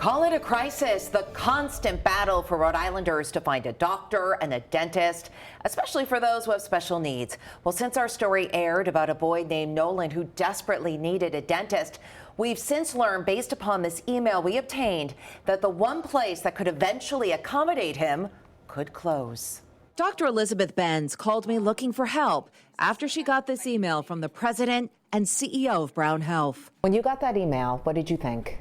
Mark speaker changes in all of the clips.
Speaker 1: Call it a crisis, the constant battle for Rhode Islanders to find a doctor and a dentist, especially for those who have special needs. Well, since our story aired about a boy named Nolan who desperately needed a dentist, we've since learned, based upon this email we obtained, that the one place that could eventually accommodate him could close.
Speaker 2: Dr. Elizabeth Benz called me looking for help after she got this email from the president and CEO of Brown Health.
Speaker 1: When you got that email, what did you think?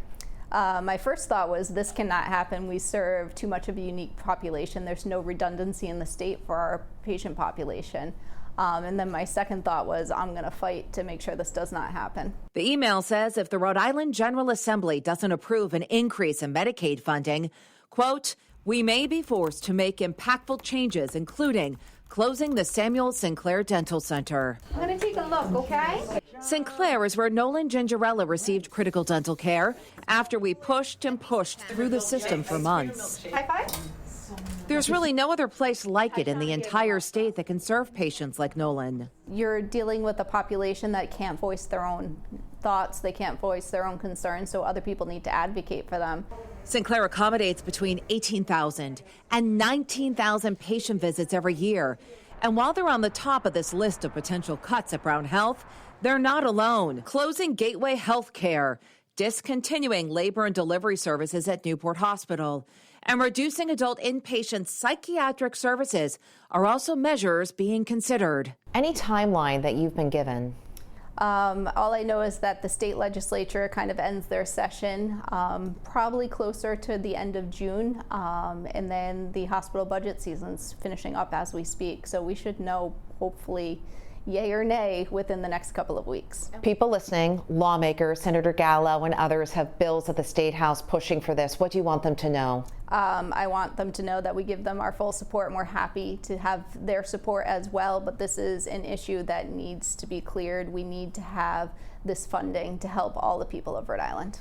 Speaker 3: My first thought was, this cannot happen. We serve too much of a unique population. There's no redundancy in the state for our patient population. And then my second thought was, I'm going to fight to make sure this does not happen.
Speaker 2: The email says if the Rhode Island General Assembly doesn't approve an increase in Medicaid funding, quote, we may be forced to make impactful changes, including closing the Samuel Sinclair Dental Center.
Speaker 3: I'm going to take a look, okay?
Speaker 2: Sinclair is where Nolan Gingerella received critical dental care after we pushed and pushed through the system for months.
Speaker 3: High five.
Speaker 2: There's really no other place like it in the entire state that can serve patients like Nolan.
Speaker 3: You're dealing with a population that can't voice their own thoughts, they can't voice their own concerns, so other people need to advocate for them.
Speaker 2: Sinclair accommodates between 18,000 and 19,000 patient visits every year. And while they're on the top of this list of potential cuts at Brown Health, they're not alone. Closing Gateway Health Care, discontinuing labor and delivery services at Newport Hospital, and reducing adult inpatient psychiatric services are also measures being considered.
Speaker 1: Any timeline that you've been given?
Speaker 3: All I know is that the state legislature kind of ends their session probably closer to the end of June, and then the hospital budget season's finishing up as we speak. So we should know, hopefully, yay or nay within the next couple of weeks.
Speaker 1: People listening, lawmakers, Senator Gallo and others have bills at the State House pushing for this. What do you want them to know?
Speaker 3: I want them to know that we give them our full support, and we're happy to have their support as well, but this is an issue that needs to be cleared. We need to have this funding to help all the people of Rhode Island.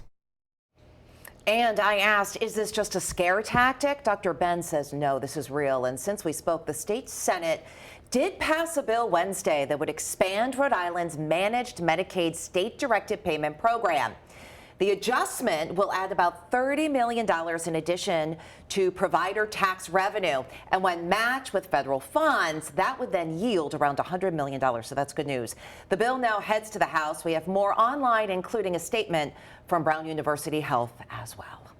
Speaker 1: And I asked, is this just a scare tactic? Dr. Ben says no, this is real. And since we spoke, the state Senate did pass a bill Wednesday that would expand Rhode Island's managed Medicaid state-directed payment program. The adjustment will add about $30 million in addition to provider tax revenue. And when matched with federal funds, that would then yield around $100 million. So that's good news. The bill now heads to the House. We have more online, including a statement from Brown University Health as well.